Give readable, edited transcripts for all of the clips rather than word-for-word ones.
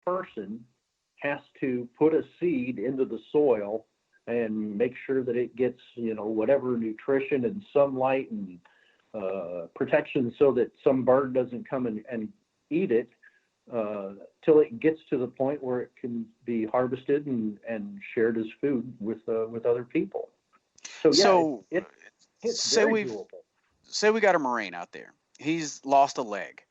person has to put a seed into the soil and make sure that it gets, whatever nutrition and sunlight and protection so that some bird doesn't come and eat it till it gets to the point where it can be harvested and shared as food with other people. So yeah, So it's say very we've doable. say we got a Marine out there. He's lost a leg.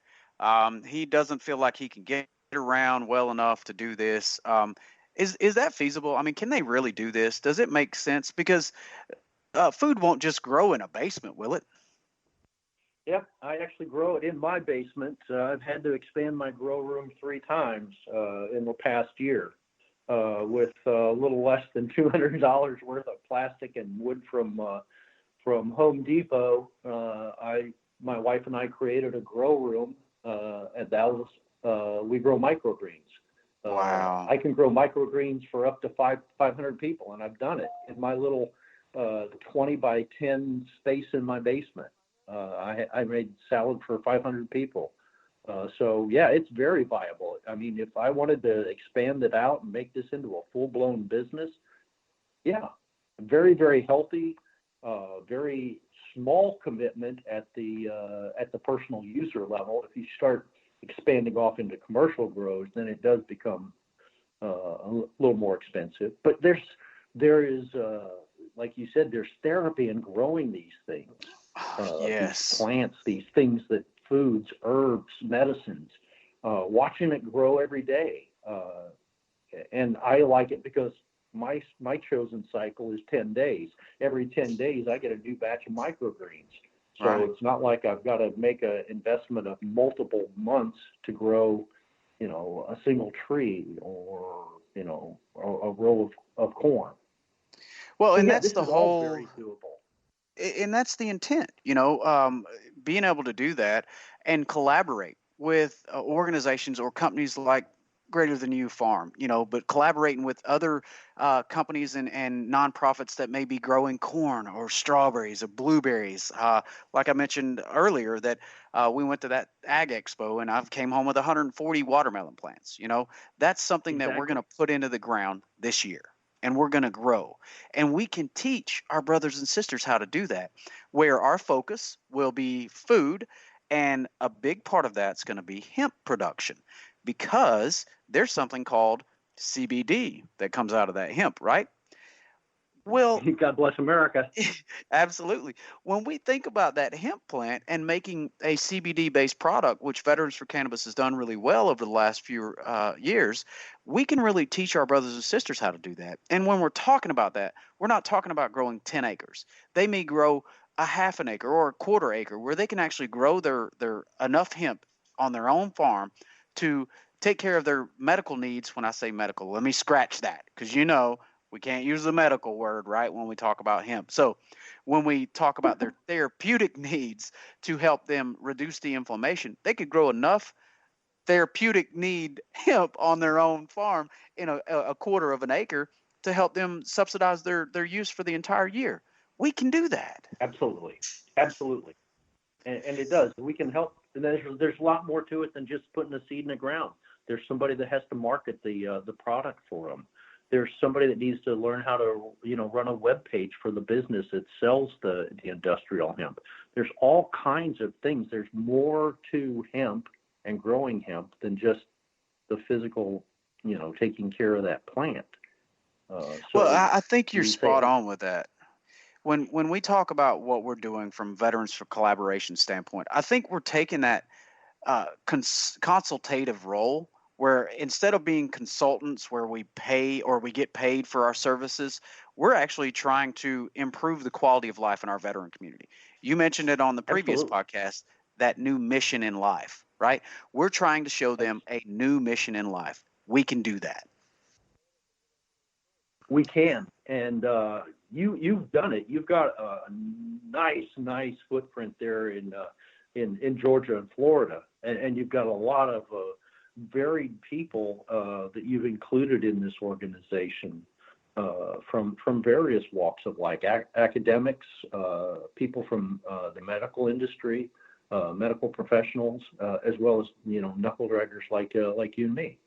He doesn't feel like he can get around well enough to do this. Is that feasible? I mean, can they really do this? Does it make sense? Because food won't just grow in a basement, will it? Yeah, I actually grow it in my basement. I've had to expand my grow room 3 times in the past year with a little less than $200 worth of plastic and wood from Home Depot. My wife and I created a grow room, and that was we grow microgreens. Wow. I can grow microgreens for up to 500 people, and I've done it in my little 20 by 10 space in my basement. I made salad for 500 people. So yeah, it's very viable. I mean, if I wanted to expand it out and make this into a full-blown business, yeah, very, very healthy, very small commitment at the personal user level. If you start expanding off into commercial grows, then it does become a little more expensive. But there is, like you said, there's therapy in growing these things, these Yes. plants, these things that foods, herbs, medicines, watching it grow every day. And I like it because my chosen cycle is 10 days. Every 10 days, I get a new batch of microgreens. So Right. it's not like I've got to make an investment of multiple months to grow, a single tree or, a row of corn. Well, So and yeah, that's this the is all whole, very doable. and that's the intent, being able to do that and collaborate with organizations or companies like Greater Than You Farm, but collaborating with other companies and nonprofits that may be growing corn or strawberries or blueberries. Like I mentioned earlier, that we went to that Ag Expo and I came home with 140 watermelon plants. That's something that we're going Exactly. to put into the ground this year and we're going to grow. And we can teach our brothers and sisters how to do that, where our focus will be food. And a big part of that's going to be hemp production because there's something called CBD that comes out of that hemp, right? Well, God bless America. absolutely. When we think about that hemp plant and making a CBD based product, which Veterans for Cannabis has done really well over the last few years, we can really teach our brothers and sisters how to do that. And when we're talking about that, we're not talking about growing 10 acres. They may grow a half an acre or a quarter acre where they can actually grow their enough hemp on their own farm to take care of their medical needs. When I say medical, let me scratch that because we can't use the medical word, right, when we talk about hemp. So when we talk about their therapeutic needs to help them reduce the inflammation, they could grow enough therapeutic need hemp on their own farm in a quarter of an acre to help them subsidize their use for the entire year. We can do that. Absolutely. Absolutely. And it does. We can help. And there's a lot more to it than just putting a seed in the ground. There's somebody that has to market the product for them. There's somebody that needs to learn how to run a web page for the business that sells the industrial hemp. There's all kinds of things. There's more to hemp and growing hemp than just the physical, taking care of that plant. Well, So I think you're you say, spot on with that. When we talk about what we're doing from Veterans for Collaboration standpoint, I think we're taking that consultative role where instead of being consultants where we pay or we get paid for our services, we're actually trying to improve the quality of life in our veteran community. You mentioned it on the previous absolutely. podcast, that new mission in life, right? We're trying to show Yes. them a new mission in life. We can do that. We can, and you've done it. You've got a nice footprint there in Georgia and Florida, and you've got a lot of varied people that you've included in this organization from various walks of life, academics, people from the medical industry, medical professionals, as well as knuckle draggers like you and me.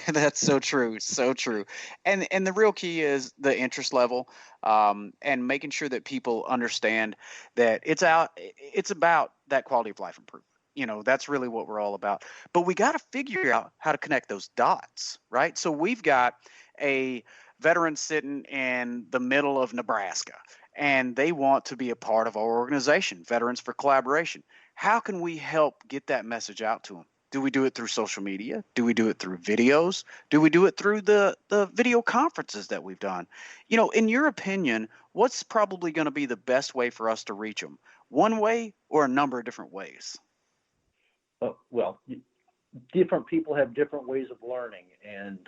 That's so true, so true. And the real key is the interest level, and making sure that people understand that it's about that quality of life improvement. That's really what we're all about. But we got to figure out how to connect those dots, right? So we've got a veteran sitting in the middle of Nebraska, and they want to be a part of our organization, Veterans for Collaboration. How can we help get that message out to them? Do we do it through social media? Do we do it through videos? Do we do it through the video conferences that we've done? In your opinion, what's probably going to be the best way for us to reach them? One way or a number of different ways? Well, different people have different ways of learning and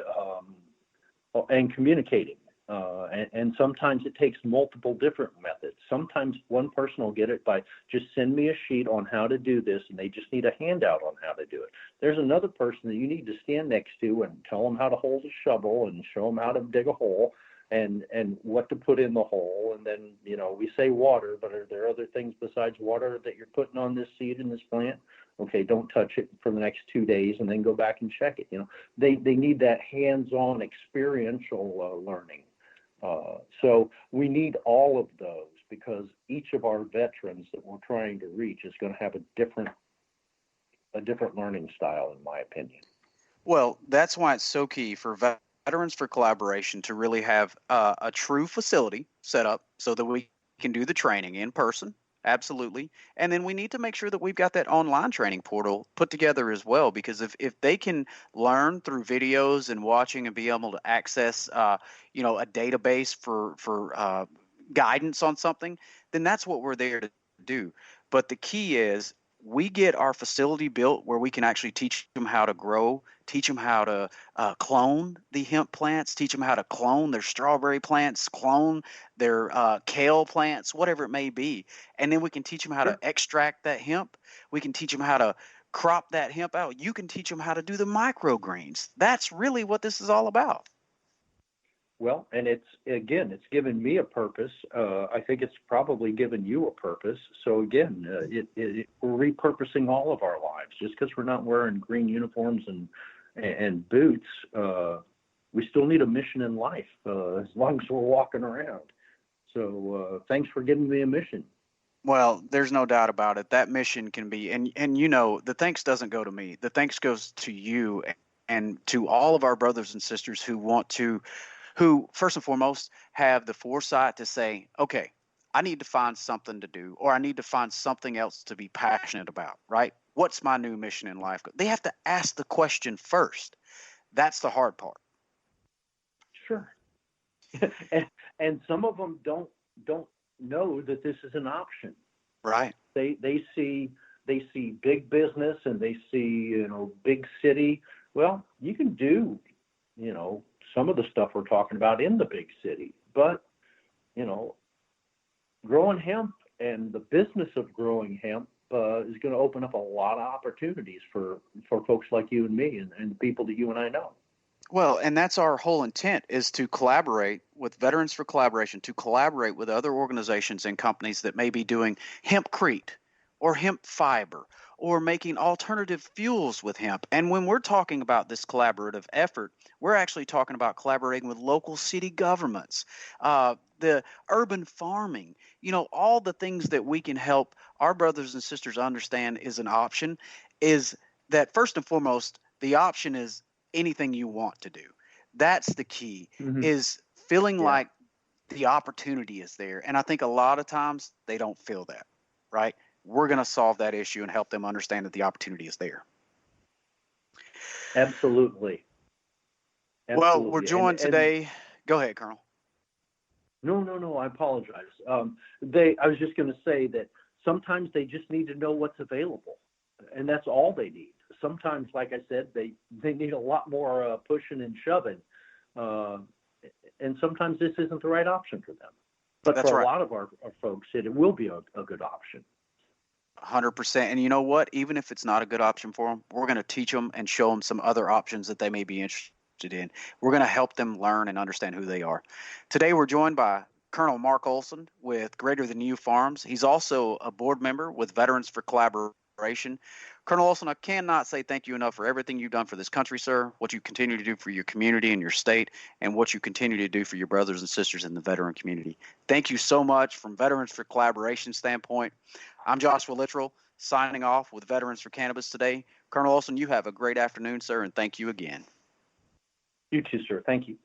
communicating. And sometimes it takes multiple different methods. Sometimes one person will get it by just send me a sheet on how to do this, and they just need a handout on how to do it. There's another person that you need to stand next to and tell them how to hold a shovel and show them how to dig a hole and what to put in the hole. And then, we say water, but are there other things besides water that you're putting on this seed in this plant? Okay, don't touch it for the next 2 days and then go back and check it. They need that hands-on experiential learning. So we need all of those because each of our veterans that we're trying to reach is going to have a different learning style, in my opinion. Well, that's why it's so key for Veterans for Collaboration to really have a true facility set up so that we can do the training in person. Absolutely. And then we need to make sure that we've got that online training portal put together as well, because if they can learn through videos and watching and be able to access, a database for guidance on something, then that's what we're there to do. But the key is we get our facility built where we can actually teach them how to grow, teach them how to clone the hemp plants, teach them how to clone their strawberry plants, clone their kale plants, whatever it may be. And then we can teach them how to extract that hemp. We can teach them how to crop that hemp out. You can teach them how to do the microgreens. That's really what this is all about. Well, and it's given me a purpose. I think it's probably given you a purpose. So again, we're repurposing all of our lives. Just because we're not wearing green uniforms and boots, we still need a mission in life as long as we're walking around. So thanks for giving me a mission. Well, there's no doubt about it. That mission can be, and the thanks doesn't go to me. The thanks goes to you and to all of our brothers and sisters who first and foremost have the foresight to say, okay, I need to find something to do, or I need to find something else to be passionate about, right? What's my new mission in life? They have to ask the question first. That's the hard part. Sure. and some of them don't know that this is an option. Right. They see big business and they see, big city. Well, you can do, some of the stuff we're talking about in the big city, but growing hemp and the business of growing hemp is going to open up a lot of opportunities for folks like you and me and the people that you and I know. Well, and that's our whole intent, is to collaborate with Veterans for Collaboration, to collaborate with other organizations and companies that may be doing hempcrete or hemp fiber or making alternative fuels with hemp. And when we're talking about this collaborative effort, we're actually talking about collaborating with local city governments, the urban farming, all the things that we can help our brothers and sisters understand is an option, is that first and foremost, the option is anything you want to do. That's the key, is feeling like the opportunity is there. And I think a lot of times they don't feel that, right? We're going to solve that issue and help them understand that the opportunity is there. Absolutely. Well, we're joined today. Go ahead, Colonel. No, I apologize. I was just going to say that sometimes they just need to know what's available, and that's all they need. Sometimes, like I said, they need a lot more pushing and shoving, and sometimes this isn't the right option for them. But that's for a lot of our folks, it will be a good option. 100%. And you know what? Even if it's not a good option for them, we're going to teach them and show them some other options that they may be interested in. We're going to help them learn and understand who they are. Today, we're joined by Colonel Mark OLSON with Greater Than You Farms. He's also a board member with Veterans for Collaboration. Colonel Olson, I cannot say thank you enough for everything you've done for this country, sir, what you continue to do for your community and your state, and what you continue to do for your brothers and sisters in the veteran community. Thank you so much from Veterans for Collaboration standpoint. I'm Joshua Littrell, signing off with Veterans for Cannabis today. Colonel Olson, you have a great afternoon, sir, and thank you again. You too, sir. Thank you.